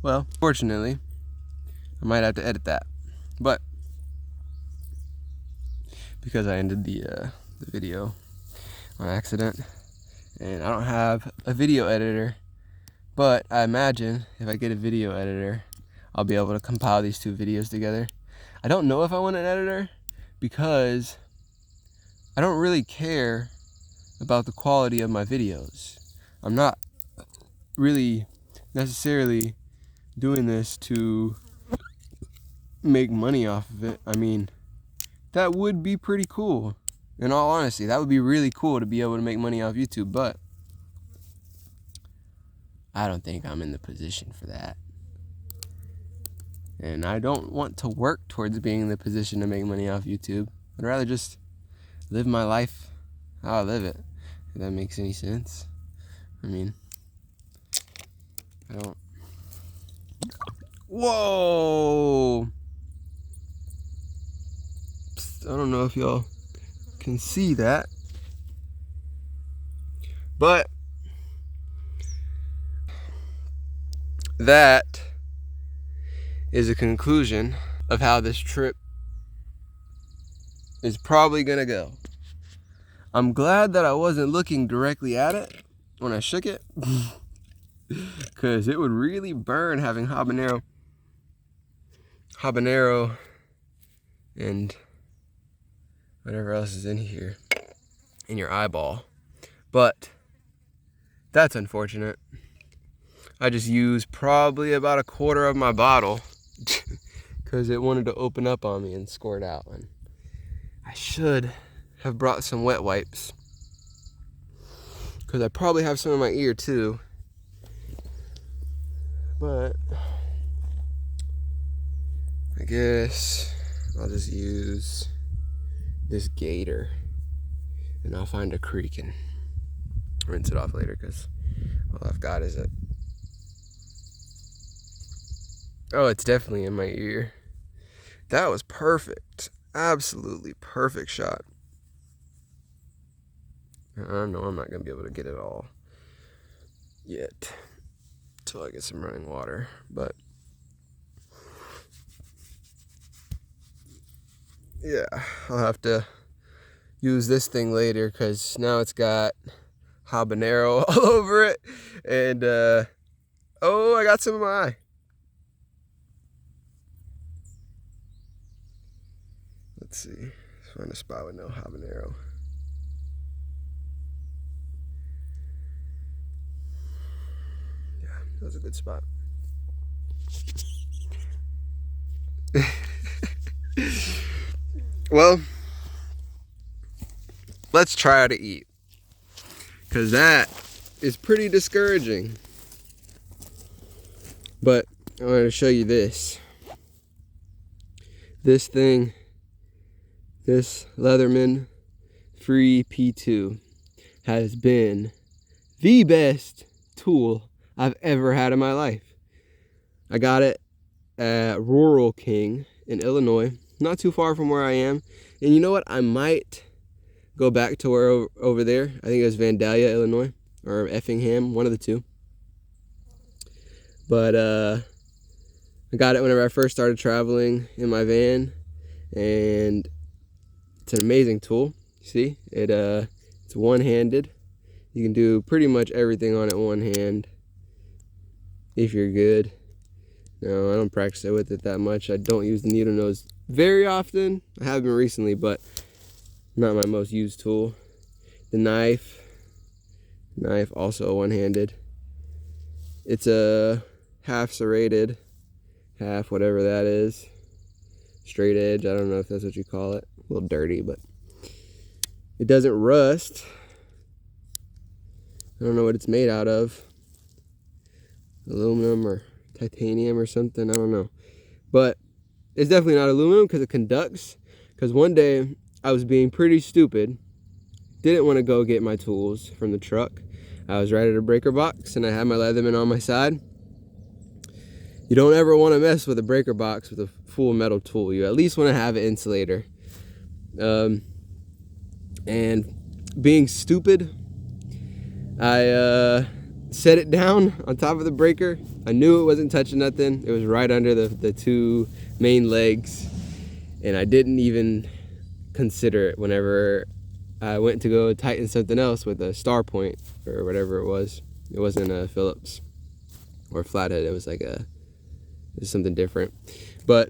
Well, fortunately, I might have to edit that. But because I ended the video on accident, and I don't have a video editor, but I imagine if I get a video editor, I'll be able to compile these two videos together. I don't know if I want an editor because I don't really care about the quality of my videos. I'm not really necessarily doing this to make money off of it. I mean, that would be pretty cool. In all honesty, that would be really cool to be able to make money off YouTube, but I don't think I'm in the position for that. And I don't want to work towards being in the position to make money off YouTube. I'd rather just live my life how I live it, if that makes any sense. I mean, I don't... Whoa! I don't know if y'all can see that, but that is a conclusion of how this trip is probably gonna go. I'm glad that I wasn't looking directly at it when I shook it, because it would really burn having habanero and whatever else is in here in your eyeball. But that's unfortunate. I just used probably about a quarter of my bottle because it wanted to open up on me and squirt out. And I should have brought some wet wipes because I probably have some in my ear too. But I guess I'll just use this gator and I'll find a creek and rinse it off later, because all I've got is it. Oh, it's definitely in my ear. That was perfect. Absolutely perfect shot. I know I'm not gonna be able to get it all yet until I get some running water, but yeah, I'll have to use this thing later because now it's got habanero all over it. And oh, I got some in my eye. Let's see, let's find a spot with no habanero. Yeah, that was a good spot. Well, let's try to eat, because that is pretty discouraging. But I wanted to show you this. This thing, this Leatherman Free P2 has been the best tool I've ever had in my life. I got it at Rural King in Illinois, not too far from where I am. And you know what? I might go back to where over there. I think it was Vandalia, Illinois, or Effingham, one of the two. But I got it whenever I first started traveling in my van, and it's an amazing tool. See, it's one-handed. You can do pretty much everything on it one hand if you're good. No, I don't practice it with it that much. I don't use the needle nose very often. I have been recently, but not my most used tool. The knife also one-handed. It's a half serrated, half whatever that is, straight edge. I don't know if that's what you call it. A little dirty, but it doesn't rust. I don't know what it's made out of. Aluminum or titanium or something, I don't know. But it's definitely not aluminum because it conducts. Because one day I was being pretty stupid. Didn't want to go get my tools from the truck. I was right at a breaker box and I had my Leatherman on my side. You don't ever want to mess with a breaker box with a full metal tool. You at least want to have an insulator. And being stupid, I set it down on top of the breaker. I knew it wasn't touching nothing. It was right under the two main legs, and I didn't even consider it whenever I went to go tighten something else with a Star Point or whatever it was. It wasn't a Phillips or a flathead. It was like it was something different. But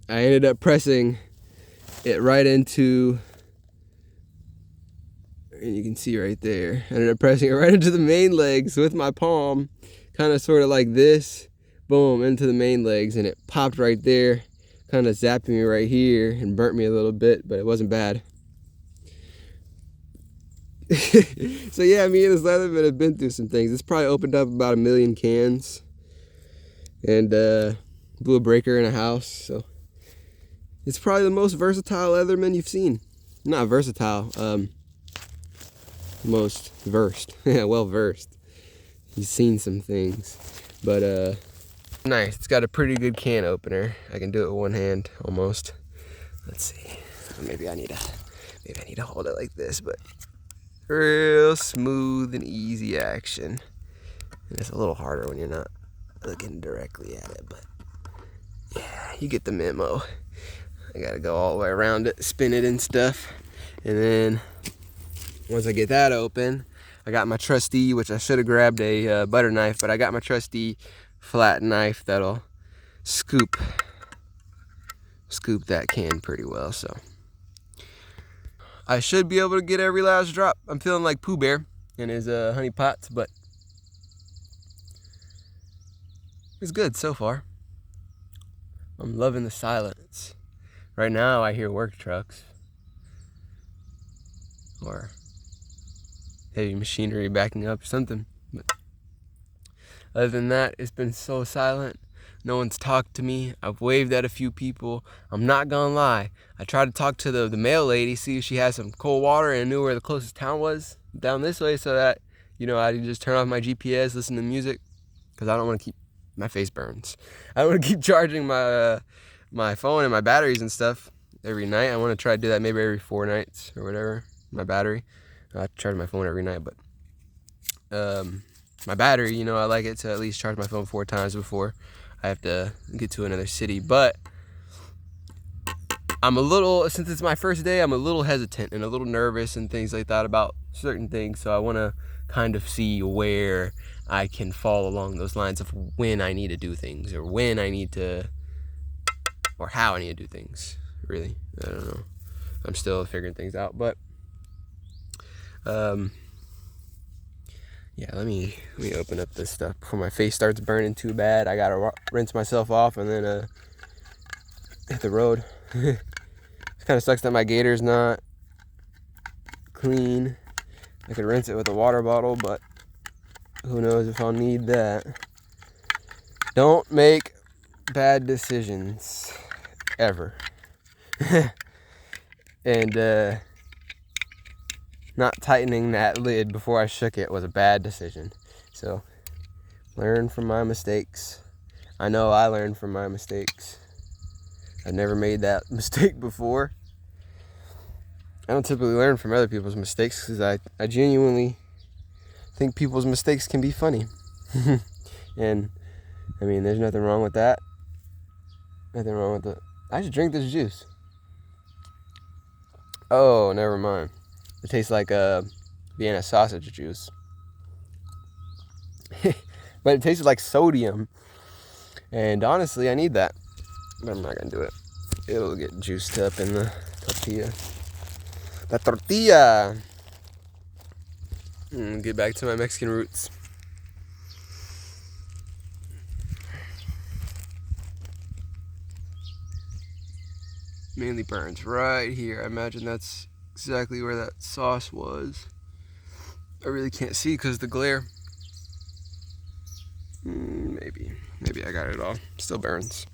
I ended up pressing it right into, and you can see right there, I ended up pressing it right into the main legs with my palm, kind of sort of like this, boom, into the main legs, and it popped right there, kind of zapped me right here and burnt me a little bit, but it wasn't bad. So yeah, me and this Leatherman have been through some things. It's probably opened up about 1 million cans and blew a breaker in a house. So it's probably the most versatile Leatherman you've seen. Not versatile, most versed. Yeah, well versed. He's seen some things, but nice. It's got a pretty good can opener. I can do it with one hand almost. Let's see. Maybe I need to hold it like this, but real smooth and easy action. And it's a little harder when you're not looking directly at it, but yeah, you get the memo. I gotta go all the way around it, spin it and stuff. And then once I get that open, I got my trusty, which I should have grabbed a butter knife, but I got my trusty flat knife that'll scoop that can pretty well. So I should be able to get every last drop. I'm feeling like Pooh Bear in his honey pots, but it's good so far. I'm loving the silence. Right now I hear work trucks or heavy machinery backing up or something. But other than that, it's been so silent. No one's talked to me. I've waved at a few people. I'm not gonna lie. I tried to talk to the mail lady, see if she had some cold water and knew where the closest town was down this way, so that, you know, I could just turn off my GPS, listen to music, because I don't want to keep, my face burns. I don't want to keep charging my my phone and my batteries and stuff every night. I want to try to do that maybe every 4 nights or whatever, my battery. I charge my phone every night, but my battery, you know, I like it to at least charge my phone 4 times before I have to get to another city. But I'm a little, since it's my first day, I'm a little hesitant and a little nervous and things like that about certain things. So I want to kind of see where I can fall along those lines of when I need to do things, or when I need to, or how I need to do things, really. I don't know. I'm still figuring things out, but yeah, let me open up this stuff before my face starts burning too bad. I gotta rinse myself off and then hit the road. It kind of sucks that my gator's not clean. I could rinse it with a water bottle, but who knows if I'll need that. Don't make bad decisions ever. And not tightening that lid before I shook it was a bad decision. So learn from my mistakes. I know I learned from my mistakes. I've never made that mistake before. I don't typically learn from other people's mistakes because I genuinely think people's mistakes can be funny. And I mean, there's nothing wrong with that. Nothing wrong with it. I should drink this juice. Oh, never mind. It tastes like Vienna sausage juice. But it tastes like sodium. And honestly, I need that. But I'm not going to do it. It'll get juiced up in the tortilla. La tortilla! Get back to my Mexican roots. Mainly burns right here. I imagine that's exactly where that sauce was. I really can't see because of the glare. Maybe I got it all. Still burns.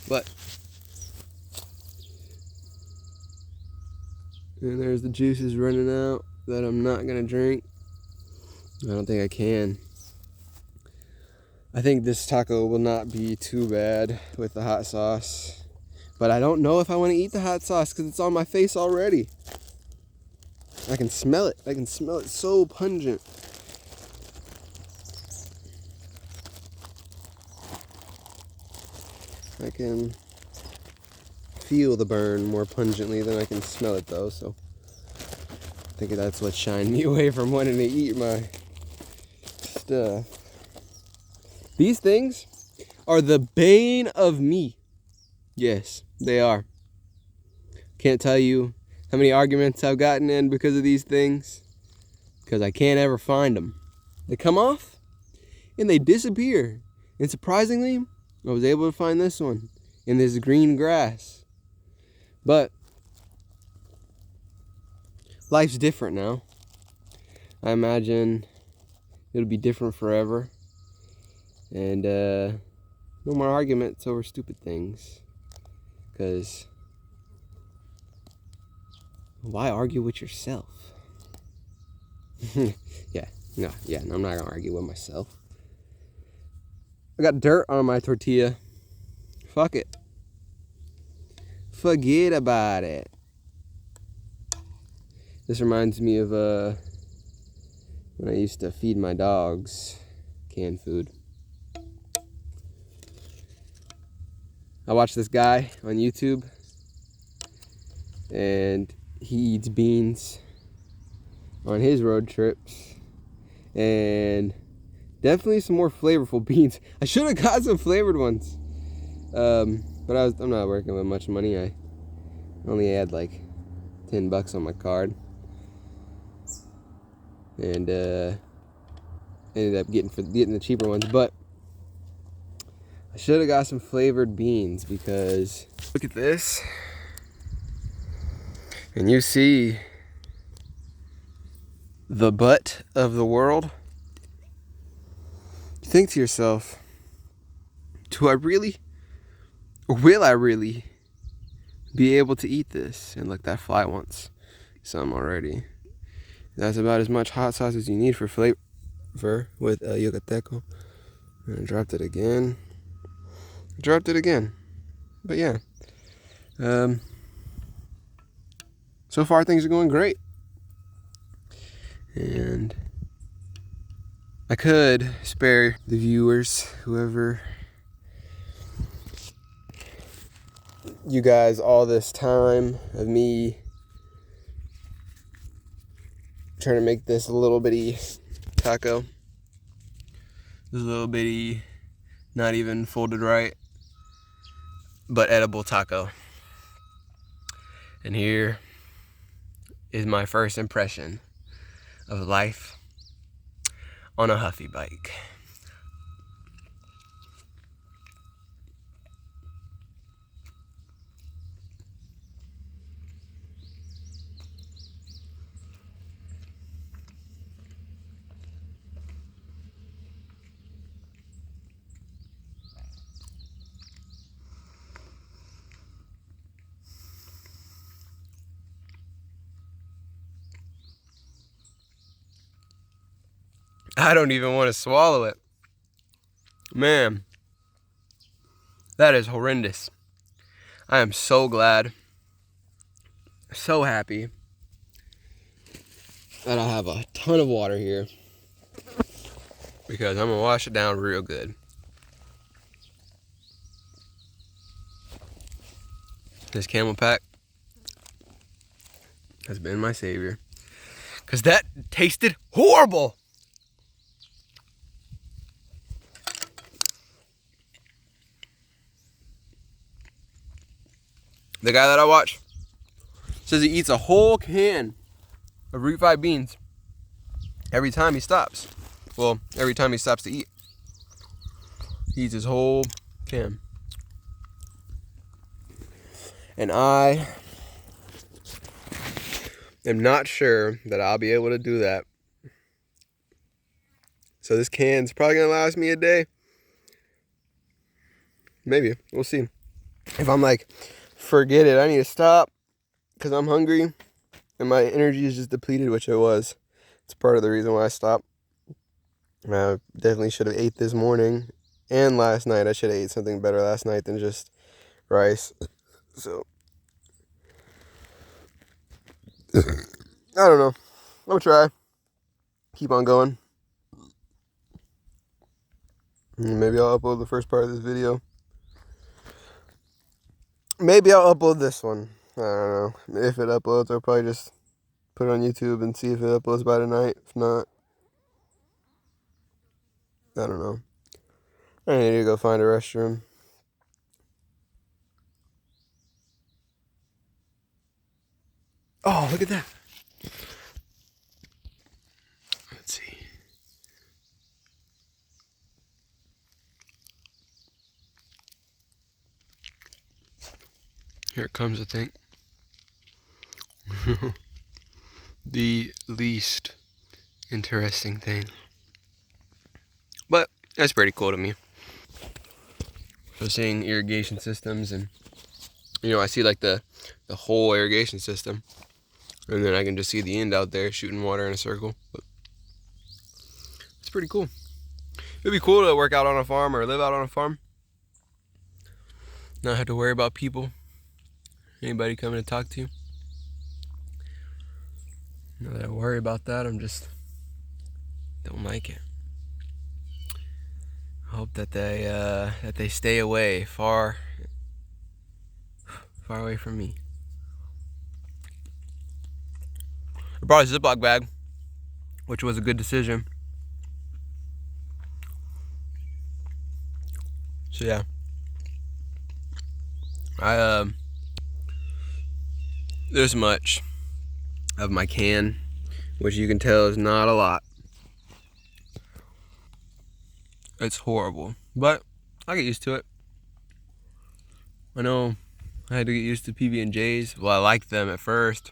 But and there's the juices running out that I'm not gonna drink. I don't think I can. I think this taco will not be too bad with the hot sauce. But I don't know if I want to eat the hot sauce because it's on my face already. I can smell it. I can smell it so pungent. I can feel the burn more pungently than I can smell it though, so I think that's what shined me away from wanting to eat my stuff. These things are the bane of me. Yes, they are. Can't tell you how many arguments I've gotten in because of these things, because I can't ever find them. They come off and they disappear. And surprisingly, I was able to find this one in this green grass. But life's different now. I imagine it'll be different forever. And no more arguments over stupid things. Because why argue with yourself? I'm not gonna argue with myself. I got dirt on my tortilla. Fuck it. Forget about it. This reminds me of when I used to feed my dogs canned food. I watched this guy on YouTube, and he eats beans on his road trips, and definitely some more flavorful beans. I should have got some flavored ones, but I'm not working with much money. I only had like $10 on my card, and ended up getting the cheaper ones. But I should have got some flavored beans, because look at this, and you see the butt of the world. You think to yourself, do I really, or will I really be able to eat this? And look, that fly wants some already. That's about as much hot sauce as you need for flavor with Yucateco. And I dropped it again. But yeah. So far things are going great. And I could spare the viewers, whoever, you guys, all this time of me trying to make this little bitty taco. This little bitty, not even folded right, but edible taco. And here is my first impression of life on a Huffy bike. I don't even want to swallow it. Man, that is horrendous. I am so glad, so happy that I have a ton of water here, because I'm gonna wash it down real good. This Camel Pack has been my savior, because that tasted horrible. The guy that I watch says he eats a whole can of refried beans every time he stops. Well, every time he stops to eat. He eats his whole can. And I am not sure that I'll be able to do that. So this can's probably gonna last me a day. Maybe, we'll see. If I'm like, forget it, I need to stop because I'm hungry and my energy is just depleted, which it was. It's part of the reason why I stopped. I definitely should have ate this morning and last night. I should have ate something better last night than just rice. So I don't know. I'm gonna try. Keep on going. Maybe I'll upload the first part of this video Maybe I'll upload this one. I don't know. If it uploads, I'll probably just put it on YouTube and see if it uploads by tonight. If not, I don't know. I need to go find a restroom. Oh, look at that. Let's see. Here it comes, I think. The least interesting thing. But that's pretty cool to me. So seeing irrigation systems, and I see like the whole irrigation system, and then I can just see the end out there shooting water in a circle. But it's pretty cool. It'd be cool to work out on a farm or live out on a farm. Not have to worry about people, anybody coming to talk to you. Not that I worry about that, I'm just don't like it. I hope that they stay away, far away from me. I brought a Ziploc bag, which was a good decision. So yeah, there's much of my can, which you can tell is not a lot. It's horrible, but I get used to it. I know I had to get used to PB&Js. Well, I liked them at first.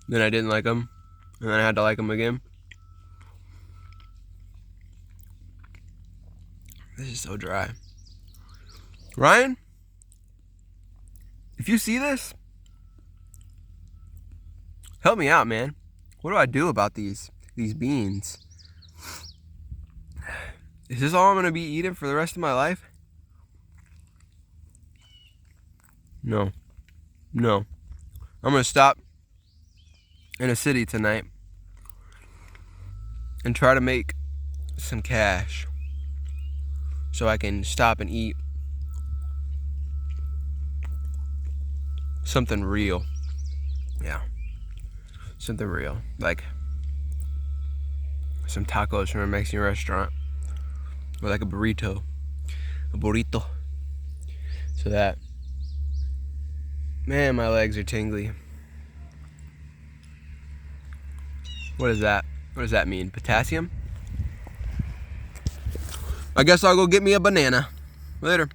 Then I didn't like them, and then I had to like them again. This is so dry. Ryan, if you see this, help me out, man. What do I do about these beans? Is this all I'm gonna be eating for the rest of my life? No. I'm gonna stop in a city tonight and try to make some cash so I can stop and eat something real. Yeah. Something real. Like some tacos from a Mexican restaurant. Or like a burrito. So that, man, my legs are tingly. What is that? What does that mean? Potassium? I guess I'll go get me a banana. Later.